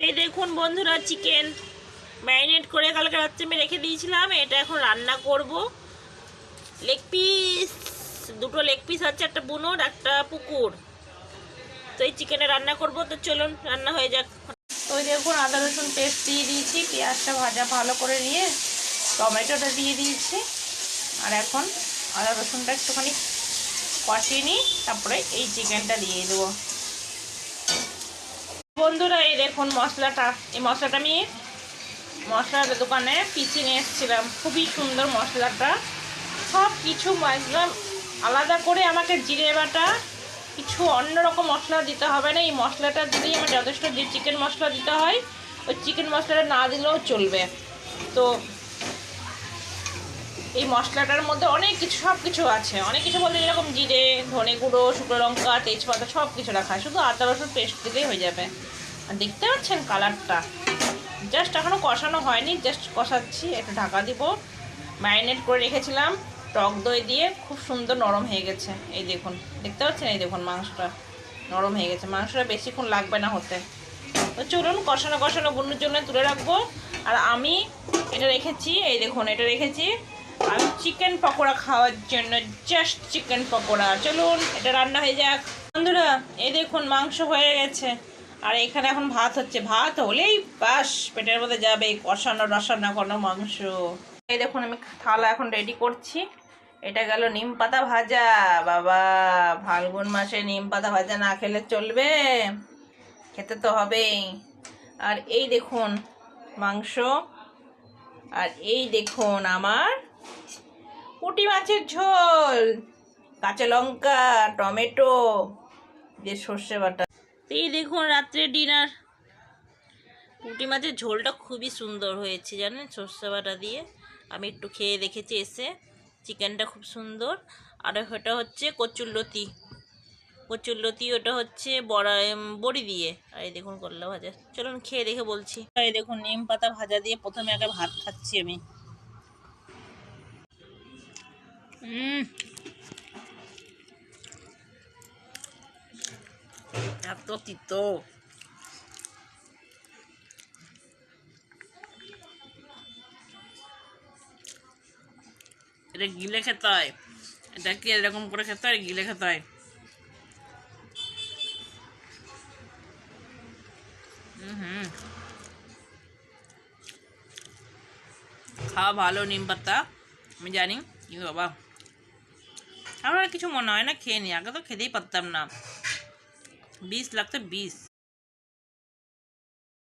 এই দেখুন বন্ধুরা, চিকেন ম্যারিনেট করে কালকে রাত্রে আমি রেখে দিয়েছিলাম। এটা এখন রান্না করব। লেগ পিস, দুটো লেগ পিস আছে, একটা বুনোর একটা পুকুর। তো এই চিকেনে রান্না করব, তো চলুন রান্না হয়ে যাক। তো ওই দেখুন আদা রসুন পেস্ট দিয়ে দিয়েছি, পেঁয়াজটা ভাজা ভালো করে নিয়ে টমেটোটা দিয়ে দিয়েছি। আর এখন আদা রসুনটা একটুখানি কষিয়ে নিই, তারপরে এই চিকেনটা দিয়ে দেবো। বন্ধুরা এই দেখুন মশলাটা, এই মশলাটা আমি মশলার দোকানে পিছিয়ে নিয়ে এসেছিলাম। খুবই সুন্দর মশলাটা, সব কিছু একদম আলাদা করে। আমাকে জিরে বাটা কিছু অন্যরকম মশলা দিতে হবে না, এই মশলাটা দিলেই আমার যথেষ্ট। যে চিকেন মশলা দিতে হয় ওই চিকেন মশলাটা না দিলেও চলবে। তো এই মশলাটার মধ্যে অনেক কিছু, সব কিছু আছে। অনেক কিছু বলতে যেরকম জিরে, ধনে গুঁড়ো, শুকনো লঙ্কা, তেজপাতা সব কিছু রাখা, শুধু আদা রসুন পেস্ট দিলেই হয়ে যাবে। আর দেখতে পাচ্ছেন কালারটা, জাস্ট এখনও কষানো হয়নি, জাস্ট কষাচ্ছি। একটু ঢাকা দিব। ম্যারিনেট করে রেখেছিলাম টক দই দিয়ে, খুব সুন্দর নরম হয়ে গেছে। এই দেখুন, দেখতে পাচ্ছেন, এই দেখুন মাংসটা নরম হয়ে গেছে। মাংসটা বেশিক্ষণ লাগবে না হতে। তো চলুন কষানো কষানো বুনুর জন্য তুলে রাখবো। আর আমি এটা রেখেছি, এই দেখুন এটা রেখেছি আমি চিকেন পকোড়া খাওয়ার জন্য, জাস্ট চিকেন পকোড়া। চলুন এটা রান্না হয়ে যাক। বন্ধুরা এই দেখুন মাংস হয়ে গেছে, আর এখানে এখন ভাত হচ্ছে। ভাত হলেই বাস পেটের মধ্যে যাবে কষানো রসানো কোনো মাংস। এই দেখুন আমি থালা এখন রেডি করছি। এটা গেল নিম পাতা ভাজা। বাবা, ফাল্গুন মাসে নিম পাতা ভাজা না খেলে চলবে, খেতে তো হবেই। আর এই দেখুন মাংস, আর এই দেখুন আমার পুঁটি মাছের ঝোল, কাঁচা লঙ্কা, টমেটো দিয়ে সর্ষে বাটা। এই দেখুন রাত্রে ডিনার। পুঁটি মাছের ঝোলটা খুবই সুন্দর হয়েছে জানেন, সর্ষে বাটা দিয়ে। আমি একটু খেয়ে দেখেছি এসে, চিকেনটা খুব সুন্দর। আর ওটা হচ্ছে কচুরলতি, কচুরলতি ওটা হচ্ছে বড়ি দিয়ে। আর এই দেখুন করলা ভাজা। চলুন খেয়ে দেখে বলছি। এই দেখুন নিম পাতা ভাজা দিয়ে প্রথমে আগে ভাত খাচ্ছি আমি। এত তিতো, এটা গিলে খেতে হয়। এটা কি এরকম করে খেতে হয়, গিলে খেতে হয়। খাওয়া ভালো নিম পাতা, আমি জানি, কিন্তু বাবা আমার কিছু মনে হয় না, খেয়ে নি। আগে তো খেতেই পারতাম না, বিষ লাগতো, বিষ।